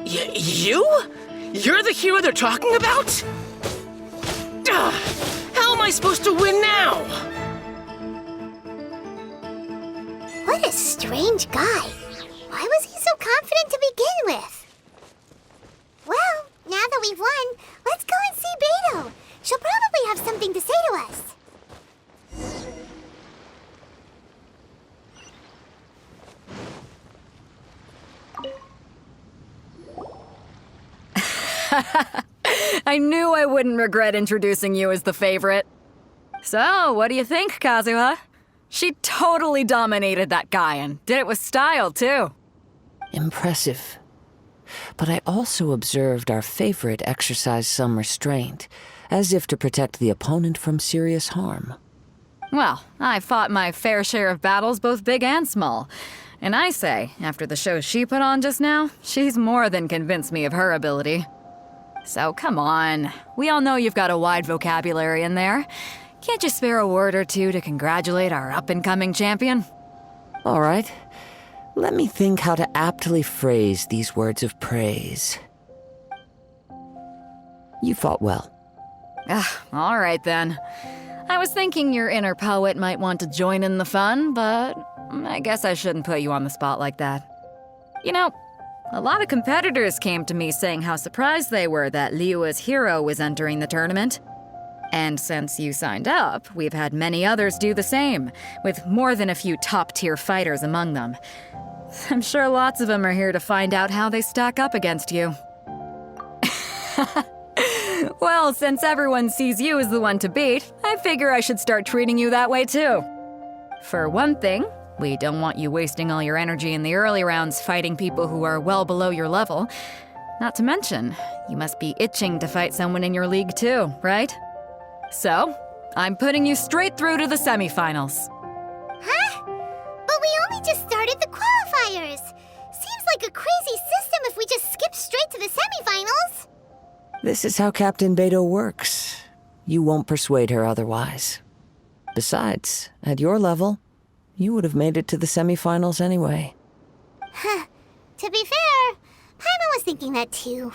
You? You're the hero they're talking about? How am I supposed to win now? What a strange guy. Why was he so confident to begin with? Well, now that we've won, let's go and see Beidou. She'll probably have something to say to us. I knew I wouldn't regret introducing you as the favorite. So, what do you think, Kazuha? She totally dominated that guy and did it with style, too. Impressive. But I also observed our favorite exercise some restraint, as if to protect the opponent from serious harm. Well, I fought my fair share of battles, both big and small. And I say, after the show she put on just now, she's more than convinced me of her ability. So come on, we all know you've got a wide vocabulary in there. Can't you spare a word or two to congratulate our up-and-coming champion? All right. Let me think how to aptly phrase these words of praise. You fought well. All right then. I was thinking your inner poet might want to join in the fun, but I guess I shouldn't put you on the spot like that. You know, a lot of competitors came to me saying how surprised they were that Liyue's hero was entering the tournament. And since you signed up, we've had many others do the same, with more than a few top-tier fighters among them. I'm sure lots of them are here to find out how they stack up against you. Well, since everyone sees you as the one to beat, I figure I should start treating you that way too. For one thing, we don't want you wasting all your energy in the early rounds fighting people who are well below your level. Not to mention, you must be itching to fight someone in your league too, right? So, I'm putting you straight through to the semifinals. Huh? But we only just started the qualifiers. Seems like a crazy system if we just skip straight to the semifinals. This is how Captain Beidou works. You won't persuade her otherwise. Besides, at your level, you would have made it to the semifinals anyway. Huh. To be fair, Paimon was thinking that too.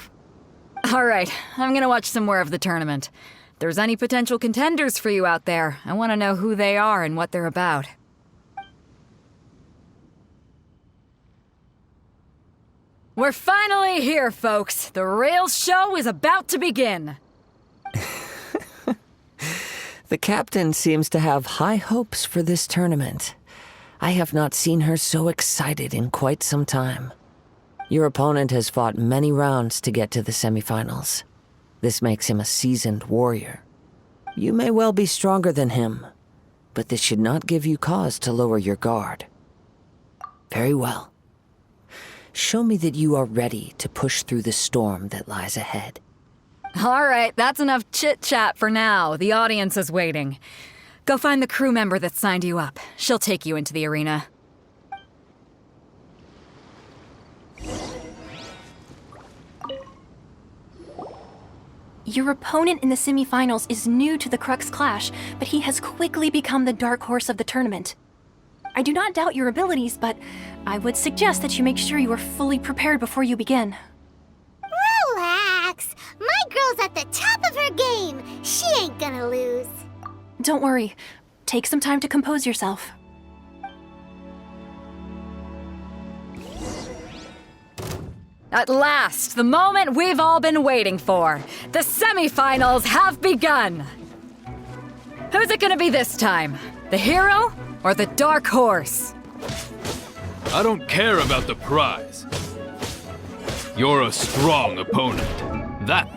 All right, I'm gonna watch some more of the tournament. If there's any potential contenders for you out there, I want to know who they are and what they're about. We're finally here, folks. The real show is about to begin. The captain seems to have high hopes for this tournament. I have not seen her so excited in quite some time. Your opponent has fought many rounds to get to the semifinals. This makes him a seasoned warrior. You may well be stronger than him, but this should not give you cause to lower your guard. Very well. Show me that you are ready to push through the storm that lies ahead. All right, that's enough chit-chat for now. The audience is waiting. Go find the crew member that signed you up. She'll take you into the arena. Your opponent in the semifinals is new to the Crux Clash, but he has quickly become the dark horse of the tournament. I do not doubt your abilities, but I would suggest that you make sure you are fully prepared before you begin. Relax. My girl's at the top of her game. She ain't gonna lose. Don't worry. Take some time to compose yourself. At last, the moment we've all been waiting for. The semifinals have begun. Who's it gonna be this time? The hero or the dark horse? I don't care about the prize. You're a strong opponent. That...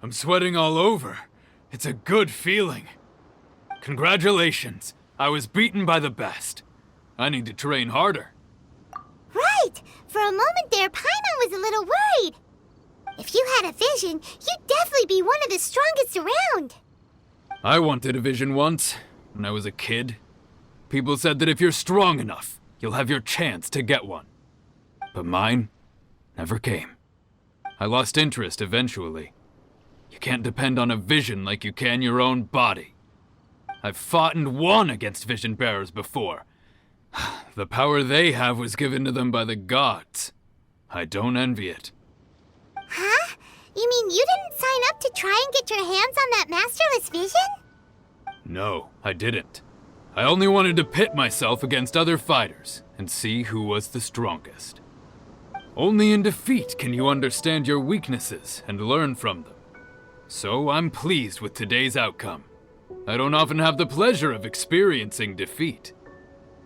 I'm sweating all over. It's a good feeling. Congratulations. I was beaten by the best. I need to train harder. Right! For a moment there, Paimon was a little worried. If you had a vision, you'd definitely be one of the strongest around. I wanted a vision once, when I was a kid. People said that if you're strong enough, you'll have your chance to get one. But mine never came. I lost interest eventually. You can't depend on a vision like you can your own body. I've fought and won against vision bearers before. The power they have was given to them by the gods. I don't envy it. Huh? You mean you didn't sign up to try and get your hands on that masterless vision? No, I didn't. I only wanted to pit myself against other fighters and see who was the strongest. Only in defeat can you understand your weaknesses and learn from them. So I'm pleased with today's outcome. I don't often have the pleasure of experiencing defeat.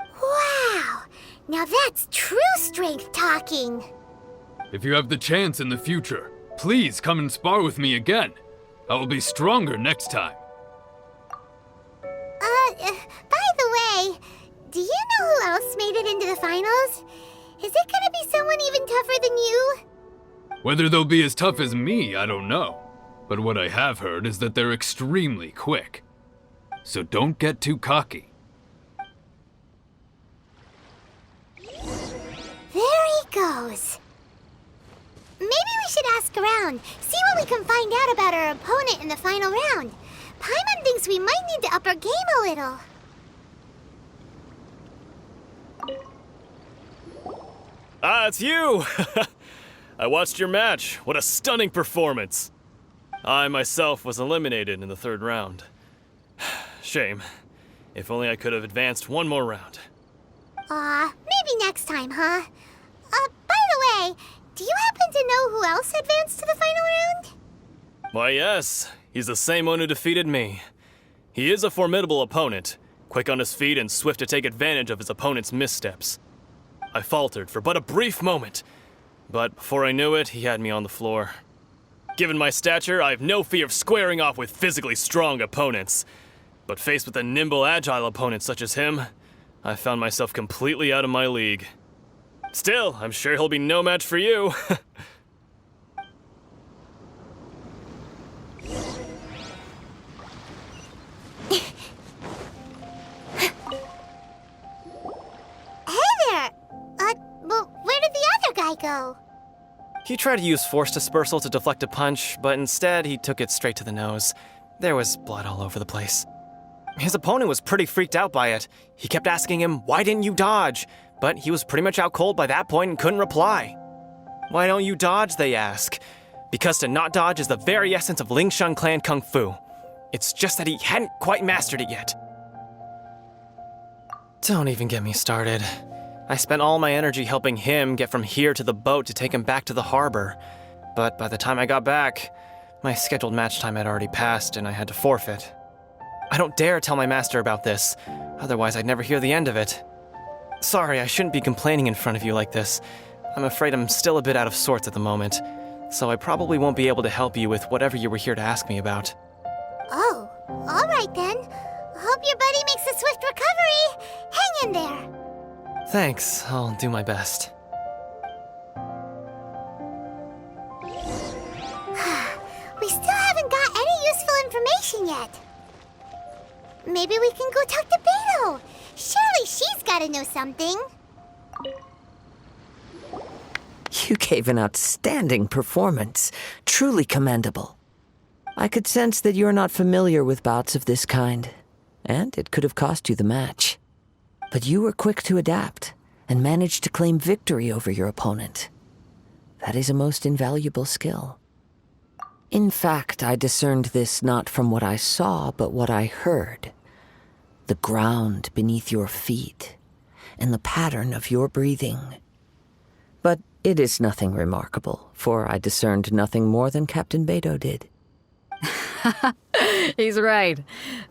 Wow! Now that's true strength talking. If you have the chance in the future, please come and spar with me again. I will be stronger next time. By the way, do you know who else made it into the finals? Is it gonna be someone even tougher than you? Whether they'll be as tough as me, I don't know. But what I have heard is that they're extremely quick. So don't get too cocky. There he goes. Maybe we should ask around, see what we can find out about our opponent in the final round. Paimon thinks we might need to up our game a little. Ah, it's you! I watched your match. What a stunning performance. I myself was eliminated in the third round. Shame. If only I could have advanced one more round. Maybe next time, huh? By the way, do you happen to know who else advanced to the final round? Why, yes. He's the same one who defeated me. He is a formidable opponent, quick on his feet and swift to take advantage of his opponent's missteps. I faltered for but a brief moment, but before I knew it, he had me on the floor. Given my stature, I have no fear of squaring off with physically strong opponents. But faced with a nimble, agile opponent such as him, I found myself completely out of my league. Still, I'm sure he'll be no match for you. Hey there! Well, where did the other guy go? He tried to use force dispersal to deflect a punch, but instead he took it straight to the nose. There was blood all over the place. His opponent was pretty freaked out by it. He kept asking him, "Why didn't you dodge?" But he was pretty much out cold by that point and couldn't reply. "Why don't you dodge?" they ask. Because to not dodge is the very essence of Lingsheng clan kung fu. It's just that he hadn't quite mastered it yet. Don't even get me started. I spent all my energy helping him get from here to the boat to take him back to the harbor. But by the time I got back, my scheduled match time had already passed and I had to forfeit. I don't dare tell my master about this, otherwise I'd never hear the end of it. Sorry, I shouldn't be complaining in front of you like this. I'm afraid I'm still a bit out of sorts at the moment, so I probably won't be able to help you with whatever you were here to ask me about. Oh, all right then. Hope your buddy makes a swift recovery. Hang in there. Thanks, I'll do my best. We still haven't got any useful information yet. Maybe we can go talk to Beidou. Surely she's gotta know something. You gave an outstanding performance. Truly commendable. I could sense that you're not familiar with bouts of this kind, and it could have cost you the match. But you were quick to adapt and managed to claim victory over your opponent. That is a most invaluable skill. In fact, I discerned this not from what I saw, but what I heard. The ground beneath your feet, and the pattern of your breathing. But it is nothing remarkable, for I discerned nothing more than Captain Beidou did. He's right.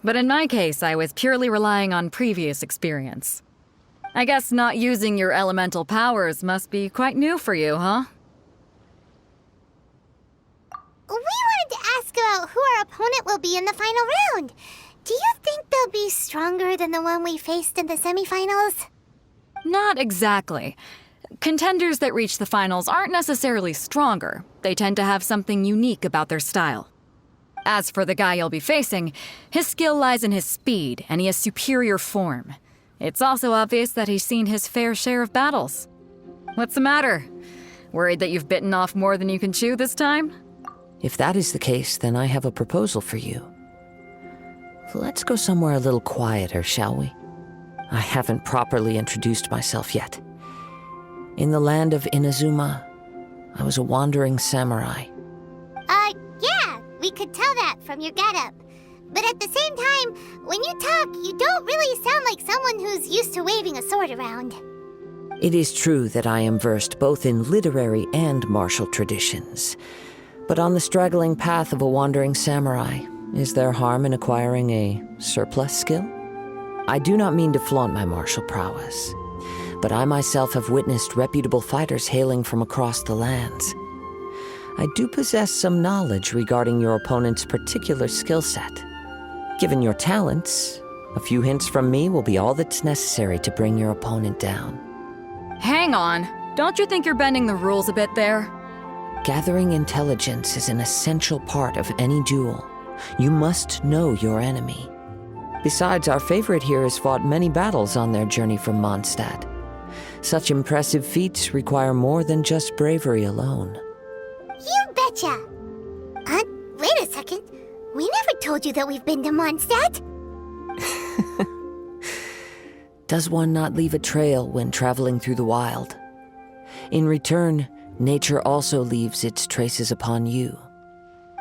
But in my case, I was purely relying on previous experience. I guess not using your elemental powers must be quite new for you, huh? We wanted to ask about who our opponent will be in the final round. Do you think they'll be stronger than the one we faced in the semifinals? Not exactly. Contenders that reach the finals aren't necessarily stronger. They tend to have something unique about their style. As for the guy you'll be facing, his skill lies in his speed, and he has superior form. It's also obvious that he's seen his fair share of battles. What's the matter? Worried that you've bitten off more than you can chew this time? If that is the case, then I have a proposal for you. Let's go somewhere a little quieter, shall we? I haven't properly introduced myself yet. In the land of Inazuma, I was a wandering samurai. Yeah, we could tell that from your getup. But at the same time, when you talk, you don't really sound like someone who's used to waving a sword around. It is true that I am versed both in literary and martial traditions. But on the straggling path of a wandering samurai, is there harm in acquiring a surplus skill? I do not mean to flaunt my martial prowess, but I myself have witnessed reputable fighters hailing from across the lands. I do possess some knowledge regarding your opponent's particular skill set. Given your talents, a few hints from me will be all that's necessary to bring your opponent down. Hang on. Don't you think you're bending the rules a bit there? Gathering intelligence is an essential part of any duel. You must know your enemy. Besides, our favorite here has fought many battles on their journey from Mondstadt. Such impressive feats require more than just bravery alone. You betcha! Wait a second. We never told you that we've been to Mondstadt. Does one not leave a trail when traveling through the wild? In return, nature also leaves its traces upon you.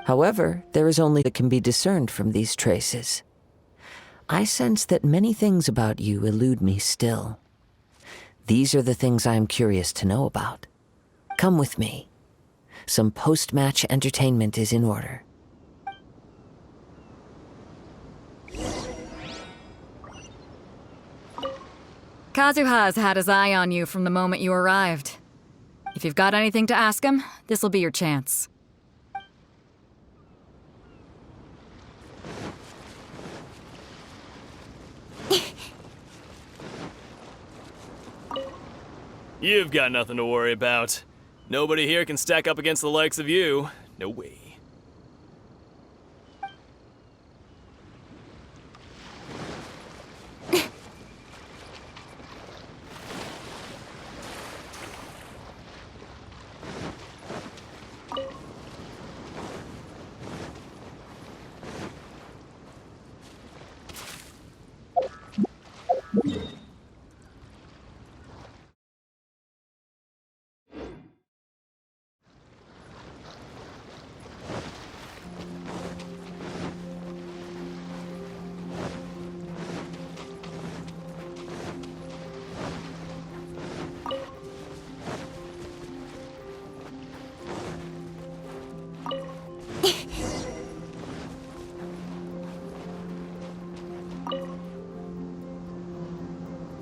However, there is only that can be discerned from these traces. I sense that many things about you elude me still. These are the things I am curious to know about. Come with me. Some post-match entertainment is in order. Kazuha's had his eye on you from the moment you arrived. If you've got anything to ask him, this'll be your chance. You've got nothing to worry about. Nobody here can stack up against the likes of you. No way.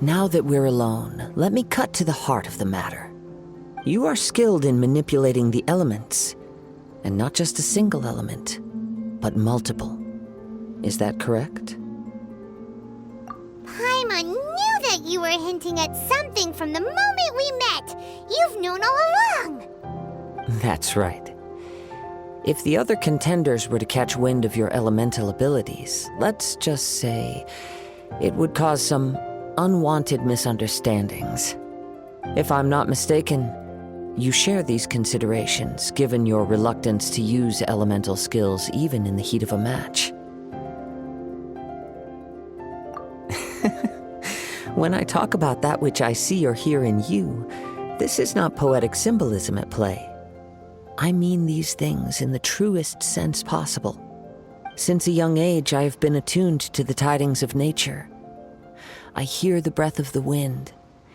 Now that we're alone, let me cut to the heart of the matter. You are skilled in manipulating the elements, and not just a single element, but multiple. Is that correct? Paimon knew that you were hinting at something from the moment we met. You've known all along. That's right. If the other contenders were to catch wind of your elemental abilities, let's just say it would cause some unwanted misunderstandings. If I'm not mistaken, you share these considerations, given your reluctance to use elemental skills even in the heat of a match. When I talk about that which I see or hear in you, this is not poetic symbolism at play. I mean these things in the truest sense possible. Since a young age, I have been attuned to the tidings of nature. I hear the breath of the wind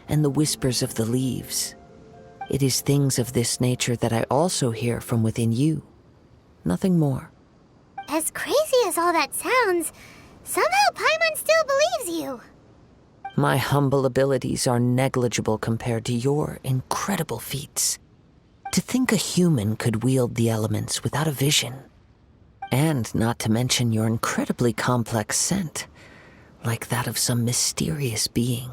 and the whispers of the leaves. It is things of this nature that I also hear from within you. Nothing more. As crazy as all that sounds, somehow Paimon still believes you. My humble abilities are negligible compared to your incredible feats. To think a human could wield the elements without a vision. And not to mention your incredibly complex scent, like that of some mysterious being.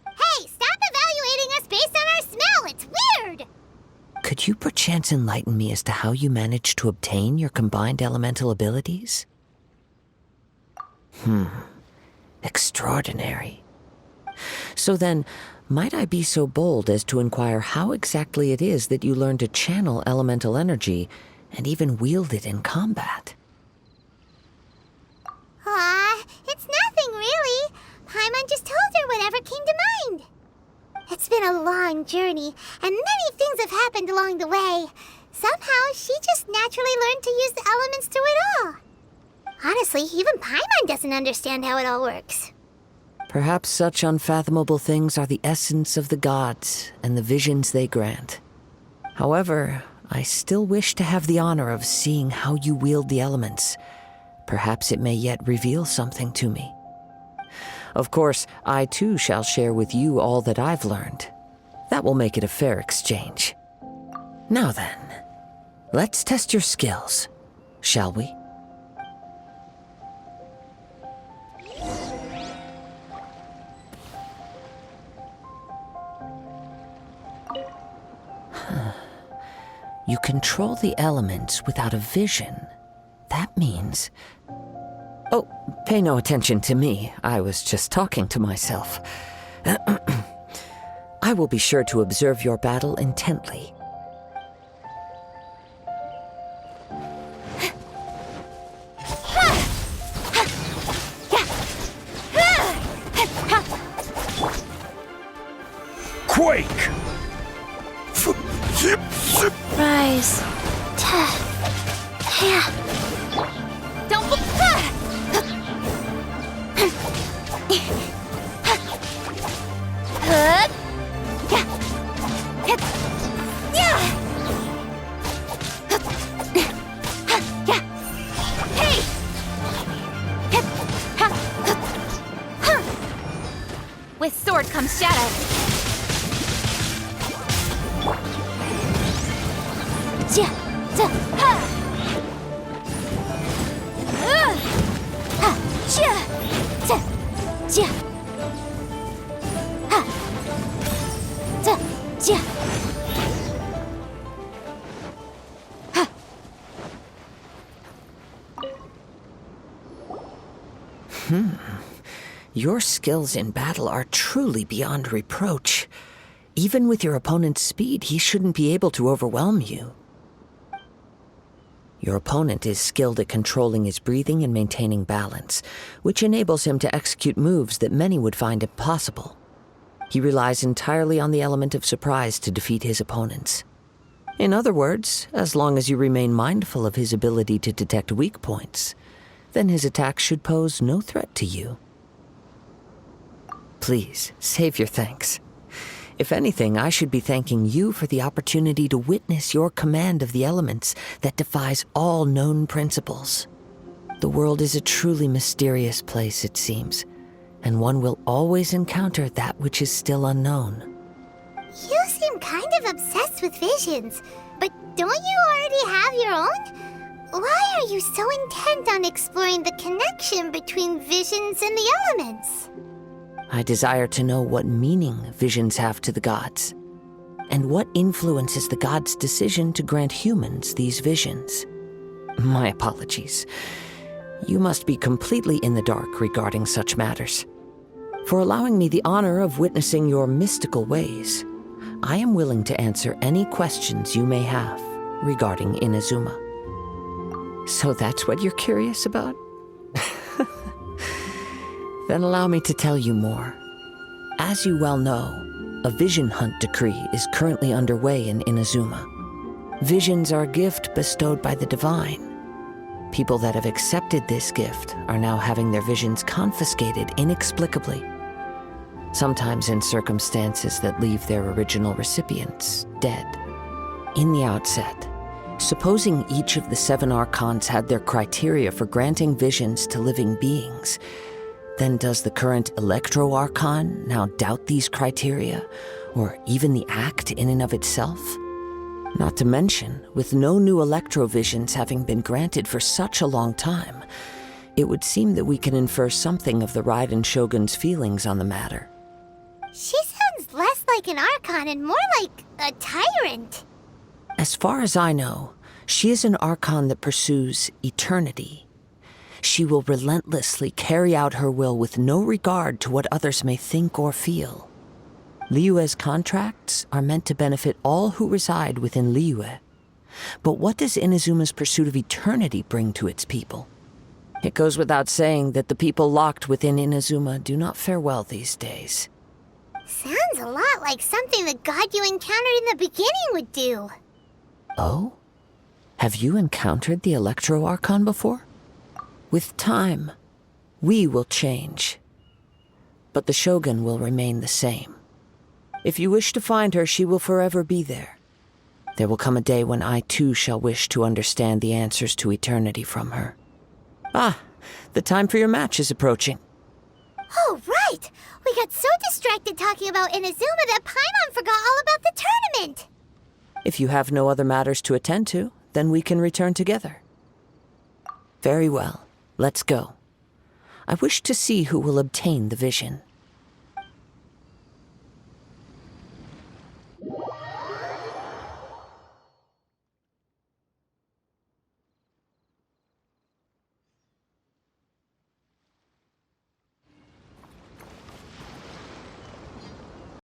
Hey, stop evaluating us based on our smell! It's weird! Could you perchance enlighten me as to how you managed to obtain your combined elemental abilities? Extraordinary. So then, might I be so bold as to inquire how exactly it is that you learned to channel elemental energy and even wield it in combat? It's nothing really. Paimon just told her whatever came to mind. It's been a long journey, and many things have happened along the way. Somehow, she just naturally learned to use the elements through it all. Honestly, even Paimon doesn't understand how it all works. Perhaps such unfathomable things are the essence of the gods and the visions they grant. However, I still wish to have the honor of seeing how you wield the elements. Perhaps it may yet reveal something to me. Of course, I too shall share with you all that I've learned. That will make it a fair exchange. Now then, let's test your skills, shall we? You control the elements without a vision. That means... Oh, pay no attention to me. I was just talking to myself. I will be sure to observe your battle intently. Quake! Rise. Don't... With sword comes shadow. Your skills in battle are truly beyond reproach. Even with your opponent's speed, he shouldn't be able to overwhelm you. Your opponent is skilled at controlling his breathing and maintaining balance, which enables him to execute moves that many would find impossible. He relies entirely on the element of surprise to defeat his opponents. In other words, as long as you remain mindful of his ability to detect weak points, then his attacks should pose no threat to you. Please, save your thanks. If anything, I should be thanking you for the opportunity to witness your command of the elements that defies all known principles. The world is a truly mysterious place, it seems, and one will always encounter that which is still unknown. You seem kind of obsessed with visions, but don't you already have your own? Why are you so intent on exploring the connection between visions and the elements? I desire to know what meaning visions have to the gods, and what influences the gods' decision to grant humans these visions. My apologies. You must be completely in the dark regarding such matters. For allowing me the honor of witnessing your mystical ways, I am willing to answer any questions you may have regarding Inazuma. So that's what you're curious about? Then allow me to tell you more. As you well know, a vision hunt decree is currently underway in Inazuma. Visions are a gift bestowed by the divine. People that have accepted this gift are now having their visions confiscated inexplicably, sometimes in circumstances that leave their original recipients dead. In the outset, supposing each of the 7 Archons had their criteria for granting visions to living beings, then does the current Electro-Archon now doubt these criteria, or even the act in and of itself? Not to mention, with no new Electro-Visions having been granted for such a long time, it would seem that we can infer something of the Raiden Shogun's feelings on the matter. She sounds less like an Archon and more like a tyrant. As far as I know, she is an Archon that pursues eternity. She will relentlessly carry out her will with no regard to what others may think or feel. Liyue's contracts are meant to benefit all who reside within Liyue. But what does Inazuma's pursuit of eternity bring to its people? It goes without saying that the people locked within Inazuma do not fare well these days. Sounds a lot like something the god you encountered in the beginning would do. Oh? Have you encountered the Electro Archon before? With time, we will change. But the Shogun will remain the same. If you wish to find her, she will forever be there. There will come a day when I too shall wish to understand the answers to eternity from her. Ah, the time for your match is approaching. Oh, right! We got so distracted talking about Inazuma that Paimon forgot all about the tournament! If you have no other matters to attend to, then we can return together. Very well, let's go. I wish to see who will obtain the vision.